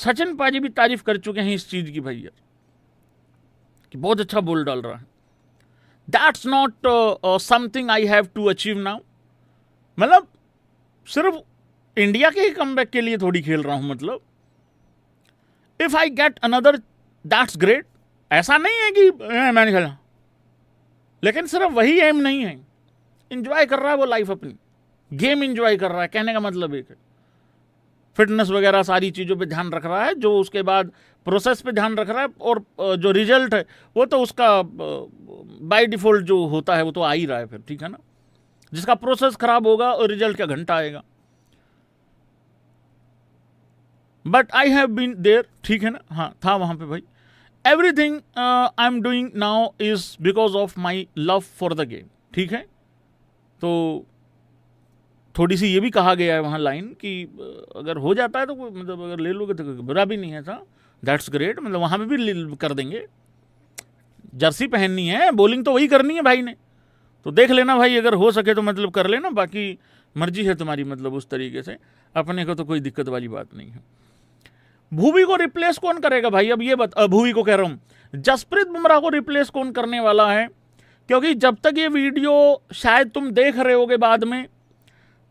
सचिन पाजी भी तारीफ कर चुके हैं इस चीज की भैया कि बहुत अच्छा बॉल डाल रहा है। That's not something I have to achieve now. मतलब सिर्फ इंडिया के ही कमबैक के लिए थोड़ी खेल रहा हूं। मतलब if I get another that's great. ऐसा नहीं है कि मैंने खेला, लेकिन सिर्फ वही एम नहीं है। इंजॉय कर रहा है वो लाइफ अपनी, गेम इंजॉय कर रहा है। कहने का मतलब एक है फिटनेस वगैरह सारी चीज़ों पे ध्यान रख रहा है, जो उसके बाद प्रोसेस पे ध्यान रख रहा है, और जो रिजल्ट है वो तो उसका बाय डिफॉल्ट जो होता है वो तो आ ही रहा है फिर, ठीक है ना। जिसका प्रोसेस खराब होगा और रिजल्ट क्या घंटा आएगा। But I have been there, ठीक है ना। हाँ, था वहां पे भाई। Everything I am doing now is because of my love for the game, ठीक है। तो थोड़ी सी ये भी कहा गया है वहाँ लाइन कि अगर हो जाता है तो कोई मतलब अगर ले लोगे तो बुरा भी नहीं है था। That's great. मतलब वहाँ पे भी कर देंगे। जर्सी पहननी है, बॉलिंग तो वही करनी है भाई ने, तो देख लेना भाई, अगर हो सके तो मतलब कर लेना, बाकी मर्जी है तुम्हारी। मतलब उस तरीके से अपने को तो कोई दिक्कत वाली बात नहीं है। भुवी को रिप्लेस कौन करेगा भाई? अब ये भुवी को कह रहा हूँ, जसप्रीत बुमराह को रिप्लेस कौन करने वाला है? क्योंकि जब तक ये वीडियो शायद तुम देख रहे होगे बाद में,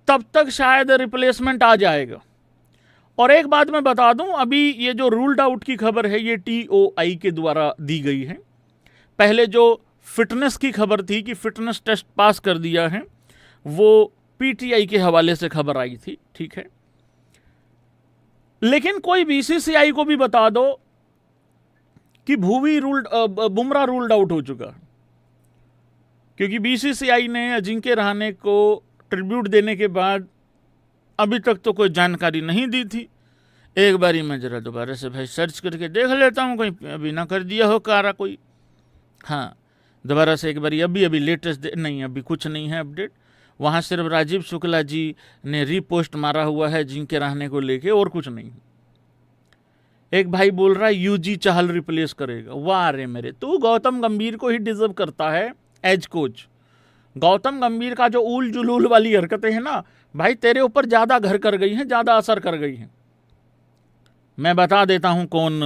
तब तक शायद रिप्लेसमेंट आ जाएगा। और एक बात मैं बता दूं, अभी ये जो रूल्ड आउट की खबर है ये TOI के द्वारा दी गई है। पहले जो फिटनेस की खबर थी कि फिटनेस टेस्ट पास कर दिया है, वो PTI के हवाले से खबर आई थी, ठीक है। लेकिन कोई BCCI को भी बता दो कि बुमराह रूल्ड आउट हो चुका है, क्योंकि BCCI ने अजिंक्य रहाणे को ट्रिब्यूट देने के बाद अभी तक तो कोई जानकारी नहीं दी थी। एक बारी मैं जरा दोबारा से भाई सर्च करके देख लेता हूँ, कहीं अभी ना कर दिया हो कारा कोई। हाँ, दोबारा से एक बारी अभी लेटेस्ट नहीं, अभी कुछ नहीं है अपडेट। वहाँ सिर्फ राजीव शुक्ला जी ने रीपोस्ट मारा हुआ है अजिंक्य रहाणे को लेके, और कुछ नहीं। एक भाई बोल रहा है UG चाहल रिप्लेस करेगा। वाह रे मेरे, तू गौतम गंभीर को ही डिजर्व करता है एज कोच। गौतम गंभीर का जो उल जुलूल वाली हरकतें हैं ना भाई, तेरे ऊपर ज़्यादा घर कर गई हैं, ज़्यादा असर कर गई हैं। मैं बता देता हूं कौन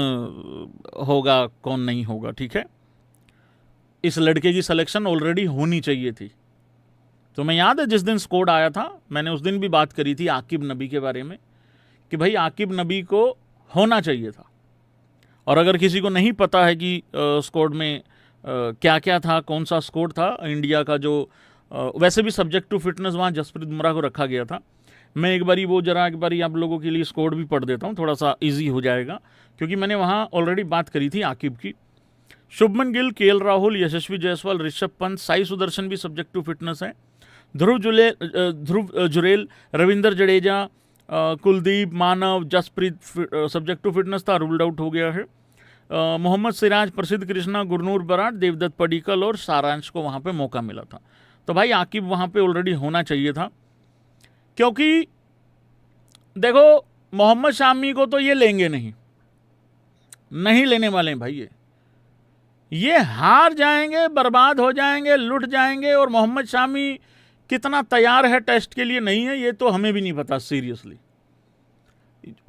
होगा कौन नहीं होगा, ठीक है। इस लड़के की सिलेक्शन ऑलरेडी होनी चाहिए थी। तुम्हें याद है जिस दिन स्कोड आया था, मैंने उस दिन भी बात करी थी आकिब नबी के बारे में कि भाई आकिब नबी को होना चाहिए था। और अगर किसी को नहीं पता है कि स्कोड में क्या क्या था, कौन सा स्कोड था इंडिया का, जो वैसे भी सब्जेक्ट टू फिटनेस वहाँ जसप्रीत बुमराह को रखा गया था। मैं एक बारी आप लोगों के लिए स्कोड भी पढ़ देता हूँ, थोड़ा सा इजी हो जाएगा, क्योंकि मैंने वहाँ ऑलरेडी बात करी थी आकिब की। शुभमन गिल, KL राहुल, यशस्वी जायसवाल, ऋषभ पंत, साई सुदर्शन भी सब्जेक्ट टू फिटनेस है। ध्रुव जुरेल, रविंद्र जडेजा, कुलदीप, मानव, जसप्रीत सब्जेक्ट टू फिटनेस था, रूल्ड आउट हो गया है। मोहम्मद सिराज, प्रसिद्ध कृष्णा, गुरनूर बराड़, देवदत्त पडिक्कल और सारांश को वहाँ पे मौका मिला था। तो भाई आकिब वहाँ पे ऑलरेडी होना चाहिए था, क्योंकि देखो मोहम्मद शामी को तो ये लेंगे नहीं लेने वाले हैं भाई। ये हार जाएंगे, बर्बाद हो जाएंगे, लुट जाएंगे। और मोहम्मद शामी कितना तैयार है टेस्ट के लिए नहीं है ये तो हमें भी नहीं पता सीरियसली।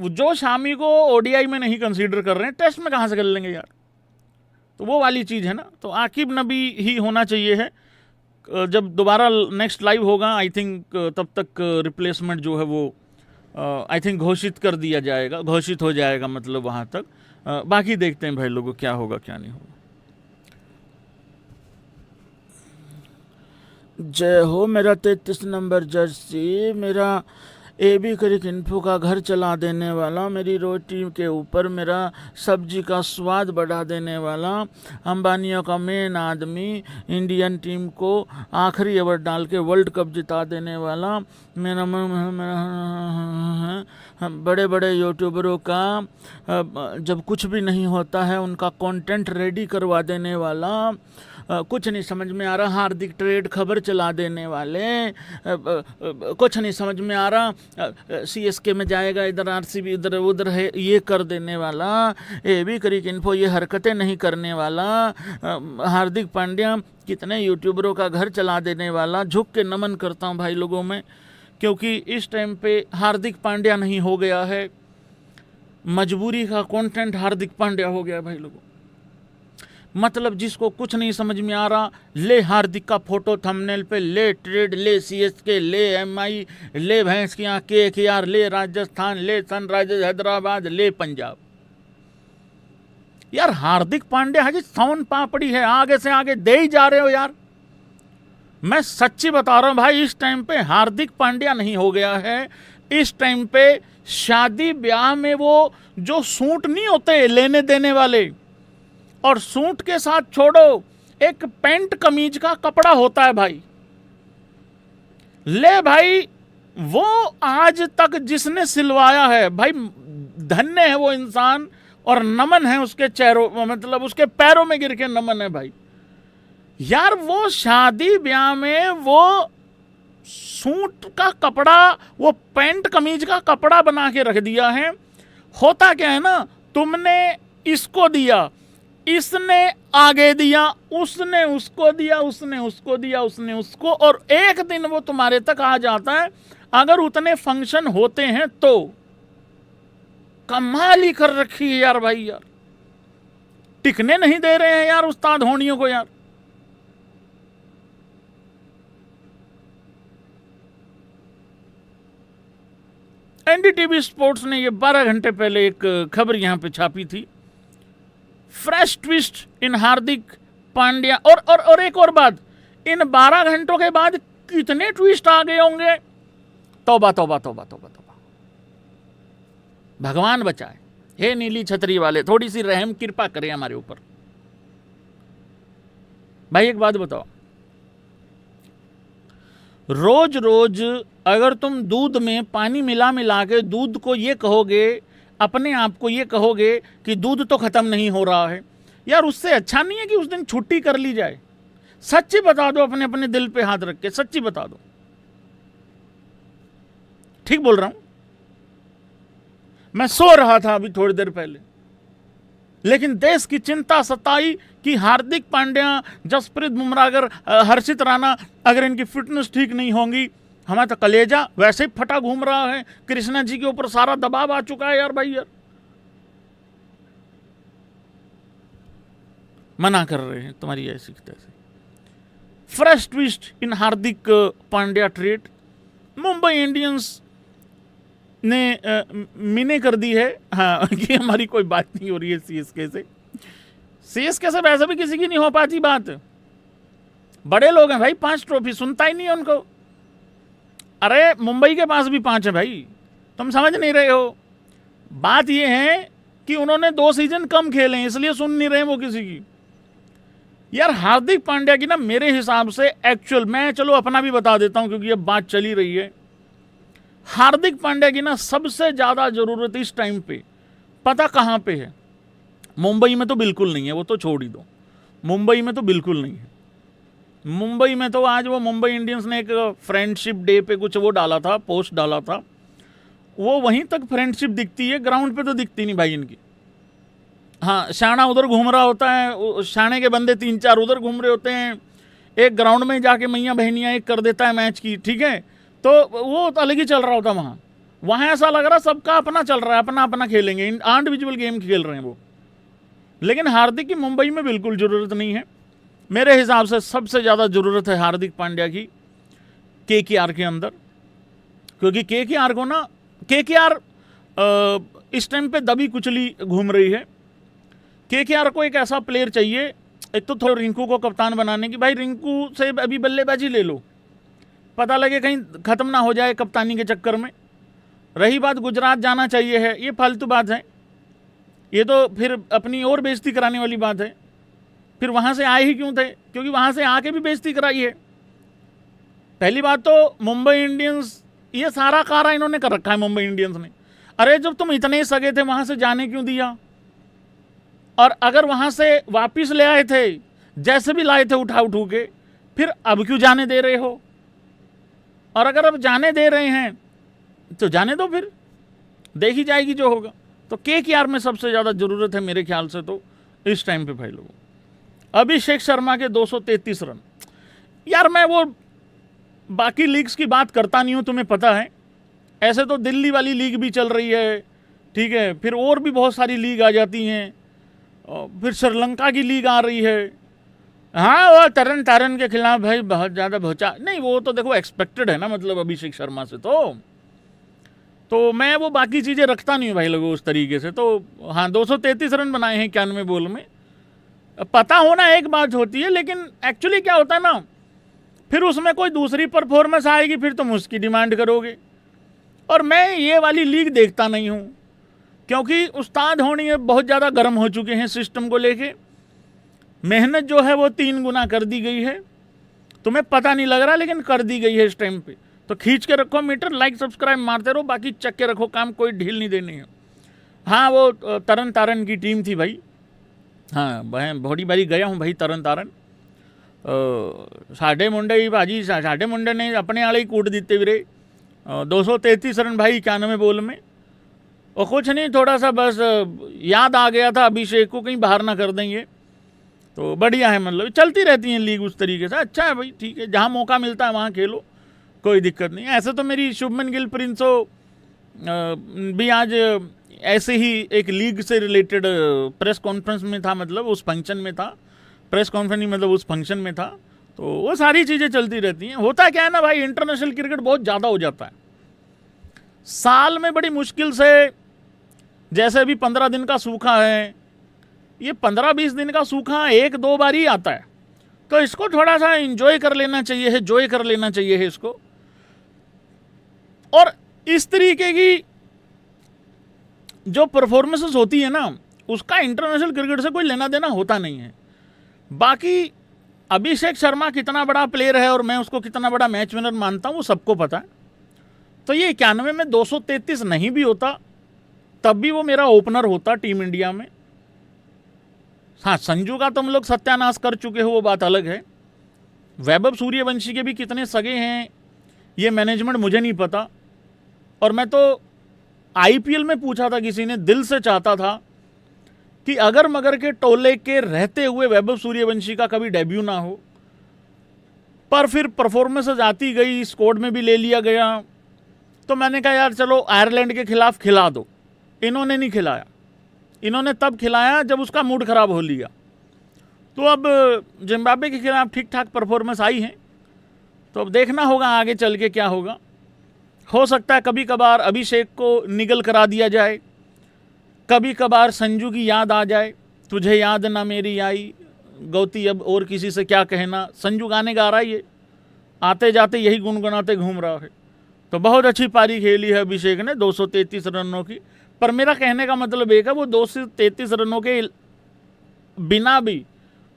जो शामी को ODI में नहीं कंसीडर कर रहे हैं, टेस्ट में कहाँ से कर लेंगे यार? तो वो वाली चीज़ है ना। तो आकिब नबी ही होना चाहिए है। जब दोबारा नेक्स्ट लाइव होगा आई थिंक तब तक रिप्लेसमेंट जो है वो आई थिंक घोषित कर दिया जाएगा, घोषित हो जाएगा मतलब वहाँ तक। बाकी देखते हैं भाई लोगों क्या होगा क्या नहीं होगा। जय हो मेरा 33 नंबर जर्सी, मेरा AB क्रिक इन्फो का घर चला देने वाला, मेरी रोटी के ऊपर मेरा सब्जी का स्वाद बढ़ा देने वाला, अंबानियों का मेन आदमी, इंडियन टीम को आखिरी ओवर डाल के वर्ल्ड कप जिता देने वाला, मेरा बड़े बड़े यूट्यूबरों का जब कुछ भी नहीं होता है उनका कंटेंट रेडी करवा देने वाला, कुछ नहीं समझ में आ रहा, हार्दिक ट्रेड खबर चला देने वाले, कुछ नहीं समझ में आ रहा, CSK में जाएगा, इधर RCB इधर उधर है, ये कर देने वाला, AB क्रिक इन्फो ये हरकतें नहीं करने वाला, हार्दिक पांड्या कितने यूट्यूबरों का घर चला देने वाला। झुक के नमन करता हूँ भाई लोगों में, क्योंकि इस टाइम पे हार्दिक पांड्या नहीं हो गया है, मजबूरी का कंटेंट हार्दिक पांड्या हो गया भाई लोगों। मतलब जिसको कुछ नहीं समझ में आ रहा, ले हार्दिक का फोटो थंबनेल पे, ले ट्रेड, ले सीएसके, ले एमआई, ले भैंस की आंख केकेआर, ले राजस्थान, ले सनराइजर्स हैदराबाद, ले पंजाब। यार हार्दिक पांड्या हाजी सोन पापड़ी है, आगे से आगे दे ही जा रहे हो यार। मैं सच्ची बता रहा हूं भाई, इस टाइम पे हार्दिक पांड्या नहीं हो गया है। इस टाइम पे शादी ब्याह में वो जो सूट नहीं होते लेने देने वाले, और सूट के साथ छोड़ो, एक पैंट कमीज का कपड़ा होता है भाई, ले भाई वो आज तक जिसने सिलवाया है भाई, धन्य है वो इंसान, और नमन है उसके चेहरों, मतलब उसके पैरों में गिर के नमन है भाई। यार वो शादी ब्याह में वो सूट का कपड़ा, वो पैंट कमीज का कपड़ा बना के रख दिया है। होता क्या है ना, तुमने इसको दिया, इसने आगे दिया, उसने उसको दिया, उसने उसको दिया, उसने उसको, और एक दिन वो तुम्हारे तक आ जाता है। अगर उतने फंक्शन होते हैं तो कमाल ही कर रखी है यार भाई। यार टिकने नहीं दे रहे हैं यार उस्ताद होनियों को यार। एनडीटीवी स्पोर्ट्स ने ये 12 घंटे पहले एक खबर यहां पे छापी थी, fresh twist in Hardik Pandya. और एक और बात, इन 12 घंटों के बाद कितने ट्विस्ट आ गए होंगे। तौबा तौबा तौबा तौबा तौबा, भगवान बचाए। हे नीली छतरी वाले, थोड़ी सी रहम कृपा करें हमारे ऊपर। भाई एक बात बताओ, रोज रोज अगर तुम दूध में पानी मिला मिला के दूध को ये कहोगे, अपने आप को ये कहोगे कि दूध तो खत्म नहीं हो रहा है, यार उससे अच्छा नहीं है कि उस दिन छुट्टी कर ली जाए। सच्ची बता दो, अपने अपने दिल पे हाथ रख के सच्ची बता दो। ठीक बोल रहा हूं? मैं सो रहा था अभी थोड़ी देर पहले, लेकिन देश की चिंता सताई कि हार्दिक पांड्या, जसप्रीत बुमराह, अगर हर्षित राणा, अगर इनकी फिटनेस ठीक नहीं होंगी, हमारा तो कलेजा वैसे ही फटा घूम रहा है। कृष्णा जी के ऊपर सारा दबाव आ चुका है यार भाई। यार मना कर रहे हैं तुम्हारी ऐसी तैसी। Fresh twist in Hardik Pandya trade. Mumbai Indians ने मिने कर दी है, हाँ, कि हमारी कोई बात नहीं हो रही है सीएसके से। सीएसके से वैसे भी किसी की नहीं हो पाती बात। बड़े लोग हैं भाई, 5 ट्रॉफी, सुनता ही नहीं है उनको। अरे मुंबई के पास भी 5 है भाई, तुम समझ नहीं रहे हो। बात यह है कि उन्होंने 2 सीजन कम खेले हैं, इसलिए सुन नहीं रहे वो किसी की। यार हार्दिक पांड्या की ना मेरे हिसाब से एक्चुअल, मैं चलो अपना भी बता देता हूं क्योंकि ये बात चली रही है। हार्दिक पांड्या की ना सबसे ज्यादा जरूरत इस टाइम पे पता कहां पे है? मुंबई में तो बिल्कुल नहीं है, वो तो छोड़ ही दो। मुंबई में तो बिल्कुल नहीं है। मुंबई में तो आज वो मुंबई इंडियंस ने एक फ्रेंडशिप डे पे कुछ वो डाला था, पोस्ट डाला था, वो वहीं तक फ्रेंडशिप दिखती है, ग्राउंड पे तो दिखती नहीं भाई इनकी। हाँ, शाना उधर घूम रहा होता है, शाने के बंदे 3-4 उधर घूम रहे होते हैं, एक ग्राउंड में जाके मैया बहनियाँ एक कर देता है मैच की, ठीक है, तो वो तो अलग ही चल रहा होता वहाँ। वहाँ ऐसा लग रहा सबका अपना चल रहा है, अपना अपना खेलेंगे, इंडिविजुअल गेम खेल रहे हैं वो। लेकिन हार्दिक की मुंबई में बिल्कुल ज़रूरत नहीं है। मेरे हिसाब से सबसे ज़्यादा ज़रूरत है हार्दिक पांड्या की केकेआर के अंदर, क्योंकि केकेआर को ना, केकेआर इस टाइम पे दबी कुचली घूम रही है। केकेआर को एक ऐसा प्लेयर चाहिए, एक तो थोड़ा रिंकू को कप्तान बनाने की, भाई रिंकू से अभी बल्लेबाजी ले लो, पता लगे कहीं ख़त्म ना हो जाए कप्तानी के चक्कर में। रही बात गुजरात जाना चाहिए है, ये फालतू बात है, ये तो फिर अपनी और बेइज्जती कराने वाली बात है। फिर वहाँ से आए ही क्यों थे? क्योंकि वहाँ से आके भी बेइज्जती कराई है। पहली बात तो मुंबई इंडियंस, ये सारा कारा इन्होंने कर रखा है मुंबई इंडियंस ने। अरे जब तुम इतने सगे थे वहाँ से जाने क्यों दिया? और अगर वहाँ से वापिस ले आए थे, जैसे भी लाए थे उठा उठू के, फिर अब क्यों जाने दे रहे हो? और अगर अब जाने दे रहे हैं तो जाने दो, फिर देखी जाएगी जो होगा। तो केकेआर में सबसे ज़्यादा ज़रूरत है मेरे ख्याल से तो इस टाइम पे भाई लोगों। अभिषेक शर्मा के 233 रन। यार मैं वो बाकी लीग्स की बात करता नहीं हूँ, तुम्हें पता है। ऐसे तो दिल्ली वाली लीग भी चल रही है, ठीक है, फिर और भी बहुत सारी लीग आ जाती हैं, फिर श्रीलंका की लीग आ रही है। हाँ, वो तरन तारन के खिलाफ भाई बहुत ज़्यादा भौचा नहीं, वो तो देखो एक्सपेक्टेड है ना, मतलब अभिषेक शर्मा से तो मैं वो बाकी चीज़ें रखता नहीं हूँ भाई लोगों उस तरीके से। तो हाँ, 233 रन बनाए हैं 91 बॉल में। पता होना एक बात होती है, लेकिन एक्चुअली क्या होता है ना, फिर उसमें कोई दूसरी परफॉर्मेंस आएगी, फिर तुम उसकी डिमांड करोगे। और मैं ये वाली लीग देखता नहीं हूँ, क्योंकि उस्ताद होनी है बहुत ज़्यादा गर्म हो चुके हैं सिस्टम को लेके। मेहनत जो है वो 3 गुना कर दी गई है, तुम्हें पता नहीं लग रहा लेकिन कर दी गई है इस टाइम पे। तो खींच के रखो मीटर, लाइक सब्सक्राइब मारते रहो, बाकी चक के रखो काम, कोई ढील नहीं देनी है। हाँ, वो तरन तारन की टीम थी भाई। हाँ, मैं बड़ी बारी गया हूँ भाई तरन तारन। साढ़े मुंडे ही भाजी, साढ़े मुंडे ने अपने आले ही कूट देते वीरे। 233 रन भाई 91 बॉल में। और कुछ नहीं, थोड़ा सा बस याद आ गया था अभिषेक को कहीं बाहर ना कर देंगे। तो बढ़िया है, मतलब चलती रहती हैं लीग उस तरीके से। अच्छा है भाई, ठीक है, जहाँ मौका मिलता है वहाँ खेलो, कोई दिक्कत नहीं। ऐसे तो मेरी शुभमन गिल प्रिंसो भी आज ऐसे ही एक लीग से रिलेटेड प्रेस कॉन्फ्रेंस में था, मतलब उस फंक्शन में था, प्रेस कॉन्फ्रेंस नहीं मतलब उस फंक्शन में था। तो वो सारी चीज़ें चलती रहती हैं। होता क्या है ना भाई, इंटरनेशनल क्रिकेट बहुत ज़्यादा हो जाता है साल में, बड़ी मुश्किल से। जैसे अभी 15 दिन का सूखा है, ये 15-20 दिन का सूखा 1-2 बार ही आता है। तो इसको थोड़ा सा एंजॉय कर लेना चाहिए है, एंजॉय कर लेना चाहिए है इसको। और इस तरीके की जो परफॉर्मेंसेस होती है ना, उसका इंटरनेशनल क्रिकेट से कोई लेना देना होता नहीं है। बाकी अभिषेक शर्मा कितना बड़ा प्लेयर है और मैं उसको कितना बड़ा मैच विनर मानता हूँ, वो सबको पता है। तो ये 91 में 233 नहीं भी होता तब भी वो मेरा ओपनर होता टीम इंडिया में। हाँ, संजू का तुम लोग सत्यानाश कर चुके हो, वो बात अलग है। वैभव सूर्यवंशी के भी कितने सगे हैं ये मैनेजमेंट मुझे नहीं पता। और मैं तो आईपीएल में पूछा था, किसी ने दिल से चाहता था कि अगर मगर के टोले के रहते हुए वैभव सूर्यवंशी का कभी डेब्यू ना हो। पर फिर परफॉर्मेंसेज आती गई, स्क्वाड में भी ले लिया गया। तो मैंने कहा यार चलो आयरलैंड के खिलाफ खिला दो। इन्होंने नहीं खिलाया, इन्होंने तब खिलाया जब उसका मूड खराब हो लिया। तो अब जिम्बाब्वे के खिलाफ ठीक ठाक परफॉर्मेंस आई है, तो अब देखना होगा आगे चल के क्या होगा। हो सकता है कभी कभार अभिषेक को निगल करा दिया जाए, कभी कभार संजू की याद आ जाए, तुझे याद ना मेरी आई गौती अब और किसी से क्या कहना। संजू गाने गा रहा है, ये आते जाते यही गुनगुनाते घूम रहा है। तो बहुत अच्छी पारी खेली है अभिषेक ने 233 रनों की। पर मेरा कहने का मतलब एक है, वो 233 रनों के बिना भी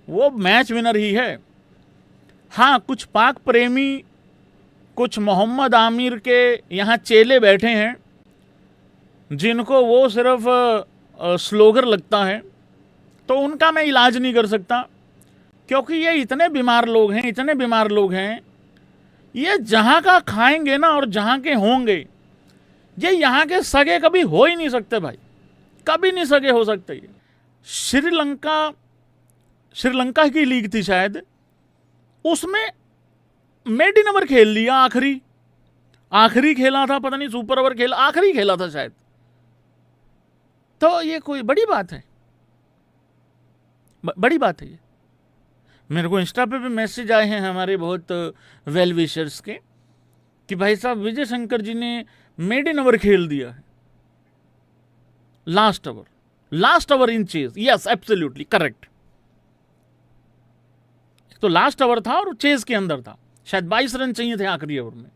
वो मैच विनर ही है। हाँ, कुछ पाक प्रेमी, कुछ मोहम्मद आमिर के यहाँ चेले बैठे हैं जिनको वो सिर्फ स्लोगर लगता है, तो उनका मैं इलाज नहीं कर सकता, क्योंकि ये इतने बीमार लोग हैं, इतने बीमार लोग हैं। ये जहाँ का खाएंगे ना और जहाँ के होंगे, ये यहाँ के सगे कभी हो ही नहीं सकते भाई, कभी नहीं सगे हो सकते। ये श्रीलंका की लीग थी शायद, उसमें मेडिन ओवर खेल लिया, आखिरी खेला था, पता नहीं सुपर ओवर खेला, आखिरी खेला था शायद। तो ये कोई बड़ी बात है, बड़ी बात है ये। मेरे को इंस्टा पे भी मैसेज आए हैं हमारे बहुत वेल विशर्स के कि भाई साहब विजय शंकर जी ने मेडिन ओवर खेल दिया है, last over in chase. Yes, absolutely correct. तो लास्ट ओवर था और चेज के अंदर था, शायद 22 रन चाहिए थे आखिरी ओवर में।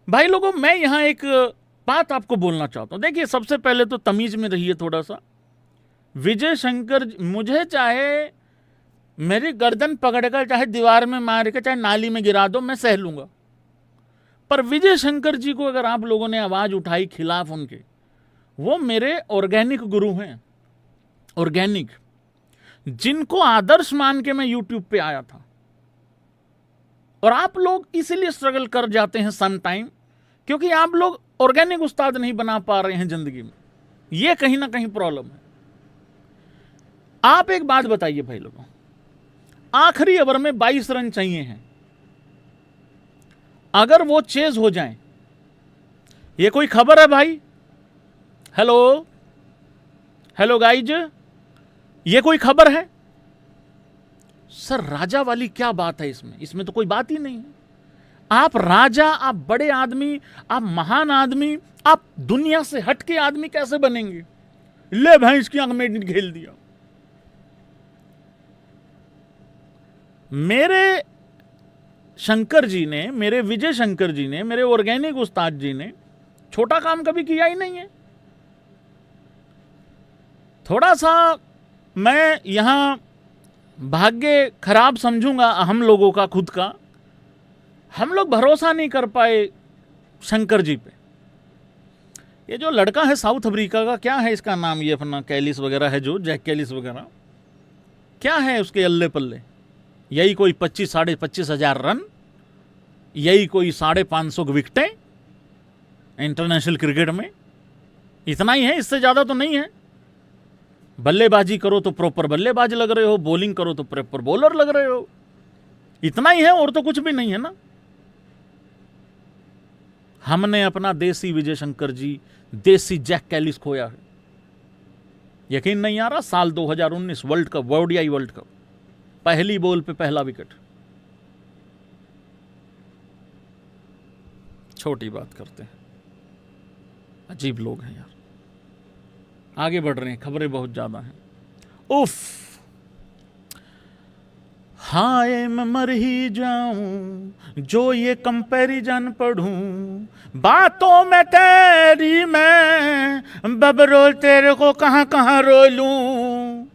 भाई लोगों, मैं यहां एक बात आपको बोलना चाहता हूं। देखिए, सबसे पहले तो तमीज में रहिए थोड़ा सा। विजय शंकर, मुझे चाहे मेरी गर्दन पकड़कर चाहे दीवार में मार के चाहे नाली में गिरा दो, मैं सह लूंगा। पर विजय शंकर जी को अगर आप लोगों ने आवाज उठाई खिलाफ उनके, वो मेरे ऑर्गेनिक गुरु हैं, ऑर्गेनिक, जिनको आदर्श मान के मैं यूट्यूब पे आया था। और आप लोग इसीलिए स्ट्रगल कर जाते हैं सम टाइम, क्योंकि आप लोग ऑर्गेनिक उस्ताद नहीं बना पा रहे हैं जिंदगी में। ये कहीं ना कहीं प्रॉब्लम है। आप एक बात बताइए भाई लोगों, आखिरी ओवर में 22 रन चाहिए हैं, अगर वो चेज हो जाए, ये कोई खबर है भाई? हेलो, हेलो गाइज, ये कोई खबर है? सर राजा वाली क्या बात है इसमें? इसमें तो कोई बात ही नहीं है। आप राजा, आप बड़े आदमी, आप महान आदमी, आप दुनिया से हटके आदमी कैसे बनेंगे? ले भैंस की आंख में घेल दिया। मेरे शंकर जी ने, मेरे विजय शंकर जी ने, मेरे ऑर्गेनिक उस्ताद जी ने छोटा काम कभी किया ही नहीं है। थोड़ा सा मैं यहां भाग्य खराब समझूंगा हम लोगों का, खुद का। हम लोग भरोसा नहीं कर पाए शंकर जी पे। ये जो लड़का है साउथ अफ्रीका का, क्या है इसका नाम, ये अपना कैलिस वगैरह है, जो जैक कैलिस वगैरह, क्या है उसके अल्ले पल्ले? यही कोई 25-25 हजार रन, यही कोई 550 विकेटें इंटरनेशनल क्रिकेट में, इतना ही है, इससे ज्यादा तो नहीं है। बल्लेबाजी करो तो प्रॉपर बल्लेबाज लग रहे हो, बॉलिंग करो तो प्रॉपर बॉलर लग रहे हो, इतना ही है, और तो कुछ भी नहीं है ना। हमने अपना देसी विजय शंकर जी, देसी जैक कैलिस खोया है। यकीन नहीं आ रहा, साल 2019 world cup, ODI world cup, पहली बॉल पे पहला विकेट। छोटी बात करते हैं, अजीब लोग हैं यार। आगे बढ़ रहे हैं, खबरें बहुत ज्यादा हैं। उफ, हाय मैं मर ही जाऊं जो ये कंपैरिजन पढ़ूं, बातों में तेरी मैं बबरो तेरे को कहां कहां रो लूं।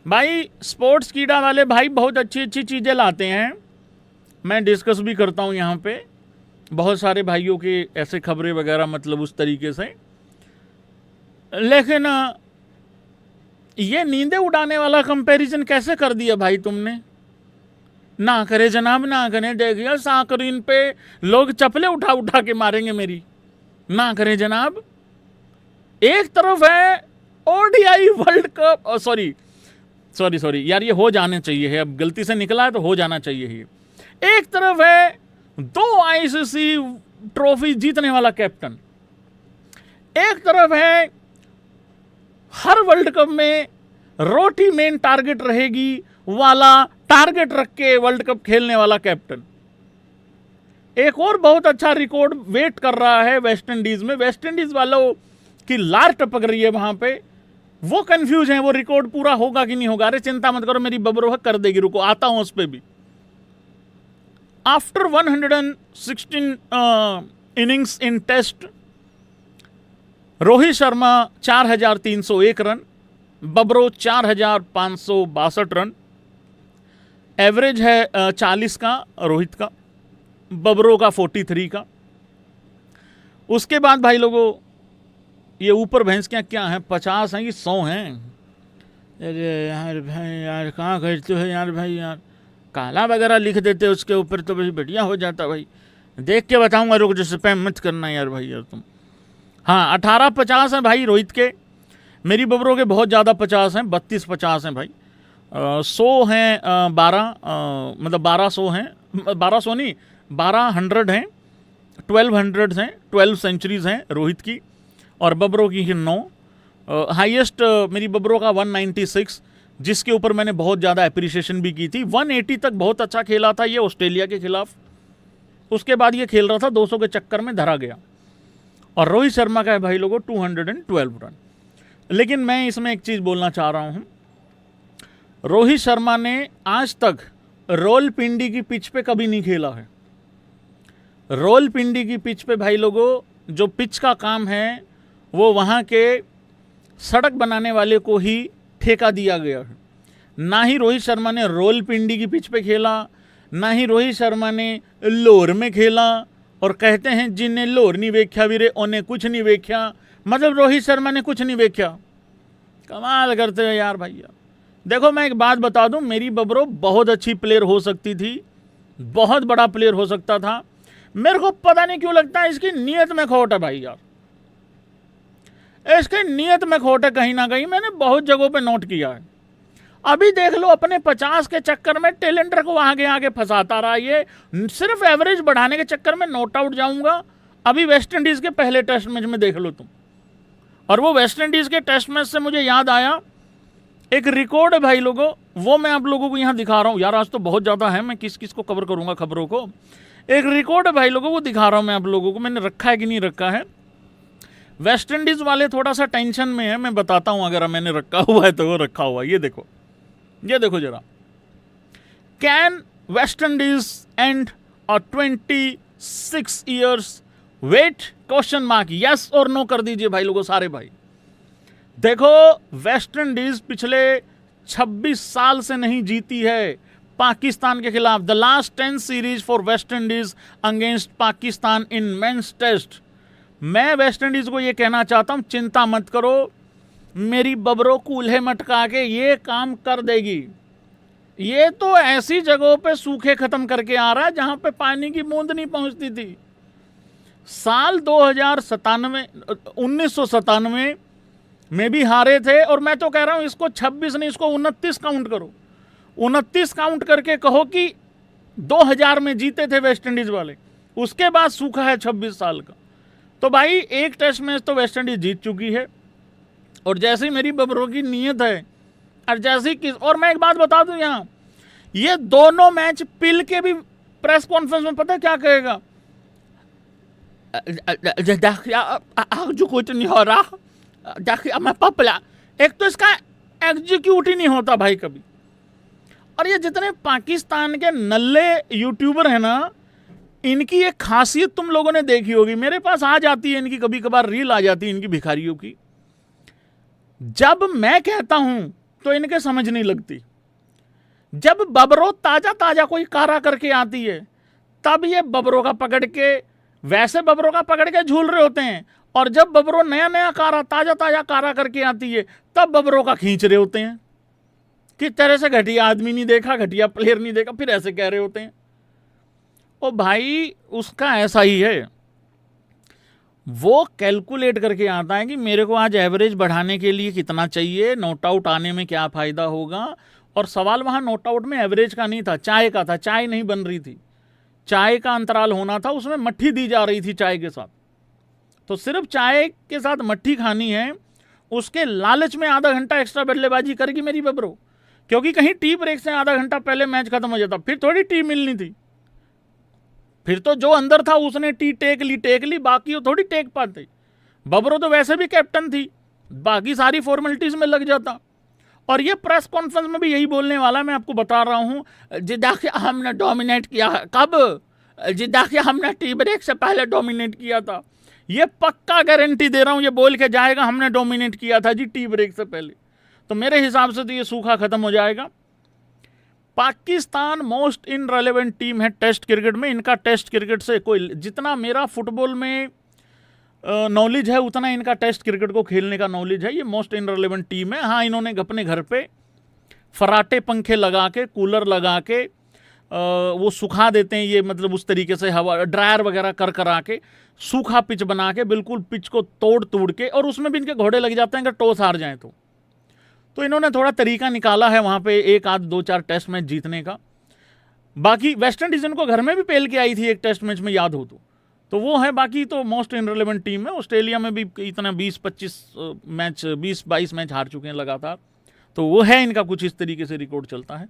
भाई स्पोर्ट्स कीड़ा वाले भाई बहुत अच्छी अच्छी चीजें लाते हैं, मैं डिस्कस भी करता हूं यहाँ पे बहुत सारे भाइयों के ऐसे खबरें वगैरह, मतलब उस तरीके से। लेकिन ये नींदें उड़ाने वाला कंपैरिजन कैसे कर दिया भाई तुमने? ना करे जनाब, ना करे। देखिए साकरीन पे लोग चप्पलें उठा उठा के मारेंगे मेरी। ना करे जनाब। एक तरफ है ओडीआई वर्ल्ड कप, सॉरी यार, ये हो जाने चाहिए है, अब गलती से निकला है तो हो जाना चाहिए ही। एक तरफ है 2 आईसीसी ट्रॉफी जीतने वाला कैप्टन, एक तरफ है हर वर्ल्ड कप में रोटी मेन टारगेट रहेगी वाला टारगेट रख के वर्ल्ड कप खेलने वाला कैप्टन। एक और बहुत अच्छा रिकॉर्ड वेट कर रहा है वेस्ट इंडीज में। वेस्ट इंडीज वालों की लार टपक रही है वहां पे, वो कंफ्यूज हैं वो रिकॉर्ड पूरा होगा कि नहीं होगा। अरे चिंता मत करो, मेरी बबरोह कर देगी, रुको आता हूं उस पे भी। After 116 innings in Test, Rohit Sharma 4301 run, बबरो 4562 रन। एवरेज है 40 का रोहित का, बबरो का 43 का। उसके बाद भाई लोगों, ये ऊपर भैंस क्या हैं, 50 हैं कि 100 हैं? अरे यार भाई यार, कहाँ करते हो यार भाई यार, काला वगैरह लिख देते उसके ऊपर तो भाई बढ़िया हो जाता भाई। देख के बताऊंगा, रुक, जैसे स्पैम मत करना यार भाई यार तुम। हाँ 18-50 हैं भाई रोहित के, मेरी बबरों के बहुत ज़्यादा 50 हैं, 32-50 हैं भाई। 100 हैं 12, मतलब 1200 हैं, 1200 नहीं 1200 हैं, 1200 हैं, 12 सेंचुरीज हैं रोहित की, और बबरों की 9। हाईएस्ट मेरी बबरों का 196, जिसके ऊपर मैंने बहुत ज़्यादा अप्रिसिएशन भी की थी। 180 तक बहुत अच्छा खेला था ये ऑस्ट्रेलिया के खिलाफ, उसके बाद ये खेल रहा था 200 के चक्कर में धरा गया। और रोहित शर्मा का है भाई लोगों 212 रन। लेकिन मैं इसमें एक चीज़ बोलना चाह रहा हूँ, रोहित शर्मा ने आज तक रोलपिंडी की पिच पे कभी नहीं खेला है। रोलपिंडी की पिच पे भाई लोगों, जो पिच का काम है वो वहाँ के सड़क बनाने वाले को ही ठेका दिया गया है। ना ही रोहित शर्मा ने रोलपिंडी की पिच पे खेला, ना ही रोहित शर्मा ने लाहौर में खेला। और कहते हैं जिन्हें लाहौर नहीं वेख्या वीरे उन्हें कुछ नहीं वेख्या, मतलब रोहित शर्मा ने कुछ नहीं वेख्या। कमाल करते हैं यार भैया। देखो मैं एक बात बता दूं, मेरी बबरो बहुत अच्छी प्लेयर हो सकती थी, बहुत बड़ा प्लेयर हो सकता था। मेरे को पता नहीं क्यों लगता है इसकी नीयत में खोट है भाई यार, इसकी नीयत में खोट है कहीं ना कहीं। मैंने बहुत जगहों पे नोट किया है। अभी देख लो अपने 50 के चक्कर में टेलेंटर को आगे आगे फंसाता रहा, ये सिर्फ एवरेज बढ़ाने के चक्कर में नॉट आउट जाऊंगा। अभी वेस्ट इंडीज के पहले टेस्ट मैच में देख लो तुम, और वो वेस्ट इंडीज के टेस्ट मैच से मुझे याद आया एक रिकॉर्ड है भाई लोगों, वो मैं आप लोगों को यहाँ दिखा रहा हूँ। यार आज तो बहुत ज़्यादा है, मैं किस किस को कवर करूँगा खबरों को। एक रिकॉर्ड है भाई लोगों, वो दिखा रहा हूँ मैं आप लोगों को, मैंने रखा है कि नहीं रखा है। वेस्ट इंडीज़ वाले थोड़ा सा टेंशन में है, मैं बताता हूँ अगर मैंने रखा हुआ है तो वो रखा हुआ है। ये देखो जरा, can West Indies and a 26 years wait question mark, yes और नो कर दीजिए भाई लोगों सारे भाई। देखो वेस्ट इंडीज पिछले 26 साल से नहीं जीती है पाकिस्तान के खिलाफ। The last 10 series for West Indies against Pakistan in men's test. मैं वेस्ट इंडीज को ये कहना चाहता हूं, चिंता मत करो, मेरी बबरों कूल्हे मटका के ये काम कर देगी। ये तो ऐसी जगहों पे सूखे खत्म करके आ रहा है जहां पे पानी की बूंद नहीं पहुंचती थी। साल 1997 में भी हारे थे, और मैं तो कह रहा हूं इसको 26 नहीं, इसको 29 काउंट करो। 29 काउंट करके कहो कि 2000 में जीते थे वेस्ट इंडीज वाले, उसके बाद सूखा है 26 साल का। तो भाई एक टेस्ट मैच तो वेस्ट इंडीज जीत चुकी है, और जैसी मेरी बबरों की नीयत है, और जैसी और मैं एक बात बता दूं यहां, ये दोनों मैच पिल के भी प्रेस कॉन्फ्रेंस में पता है क्या कहेगा, जो कुछ नहीं हो रहा, मैं पपला। एक तो इसका एग्जीक्यूट ही नहीं होता भाई कभी। और ये जितने पाकिस्तान के नल्ले यूट्यूबर हैं ना, इनकी एक खासियत तुम लोगों ने देखी होगी, मेरे पास आ जाती है इनकी, कभी कभार रील आ जाती है इनकी भिखारियों की। जब मैं कहता हूं तो इनके समझ नहीं लगती। जब बबरों ताजा ताजा कोई कारा करके आती है, तब ये बबरों का पकड़ के, वैसे बबरों का पकड़ के झूल रहे होते हैं, और जब बबरों नया नया कारा, ताजा ताजा कारा करके आती है, तब बबरों का खींच रहे होते हैं कि तरह से घटिया आदमी नहीं देखा, घटिया प्लेयर नहीं देखा, फिर ऐसे कह रहे होते हैं। ओ भाई उसका ऐसा ही है, वो कैलकुलेट करके आता है कि मेरे को आज एवरेज बढ़ाने के लिए कितना चाहिए, नॉट आउट आने में क्या फायदा होगा। और सवाल वहां नॉट आउट में एवरेज का नहीं था, चाय का था। चाय नहीं बन रही थी, चाय का अंतराल होना था, उसमें मट्ठी दी जा रही थी चाय के साथ। तो सिर्फ चाय के साथ मट्ठी खानी है, उसके लालच में आधा घंटा एक्स्ट्रा बल्लेबाजी करेगी मेरी बबरो, क्योंकि कहीं टी ब्रेक से आधा घंटा पहले मैच खत्म हो जाता, फिर थोड़ी टी मिलनी थी। फिर तो जो अंदर था उसने टी टेक ली, बाकी वो थोड़ी टेक पाते। बबरो तो वैसे भी कैप्टन थी, बाकी सारी फॉर्मेलिटीज में लग जाता। और ये प्रेस कॉन्फ्रेंस में भी यही बोलने वाला, मैं आपको बता रहा हूं। जिद्दाखिया हमने डोमिनेट किया है। कब? जिद्दाखिया हमने टी ब्रेक से पहले डोमिनेट किया था। ये पक्का गारंटी दे रहा हूं, ये बोल के जाएगा हमने डोमिनेट किया था जी टी ब्रेक से पहले। तो मेरे हिसाब से तो ये सूखा खत्म हो जाएगा। पाकिस्तान मोस्ट इनरेलेवेंट टीम है टेस्ट क्रिकेट में। इनका टेस्ट क्रिकेट से कोई, जितना मेरा फुटबॉल में नॉलेज है उतना इनका टेस्ट क्रिकेट को खेलने का नॉलेज है। ये मोस्ट इनरेलेवेंट टीम है। हाँ, इन्होंने अपने घर पे फराटे पंखे लगा के, कूलर लगा के वो सुखा देते हैं, ये मतलब उस तरीके से हवा ड्रायर वगैरह कर करा के सूखा पिच बना के, बिल्कुल पिच को तोड़ के, और उसमें भी इनके घोड़े लग जाते हैं अगर टॉस हार जाए तो इन्होंने थोड़ा तरीका निकाला है वहाँ पे एक आध 2-4 टेस्ट मैच जीतने का। बाकी वेस्ट इंडीज इनको घर में भी पेल के आई थी एक टेस्ट मैच में, याद हो तो वो है। बाकी तो मोस्ट इनरेलेवेंट टीम है। ऑस्ट्रेलिया में भी इतना 20-25 मैच, 20-22 मैच हार चुके हैं लगातार। तो वो है इनका कुछ इस तरीके से रिकॉर्ड चलता है।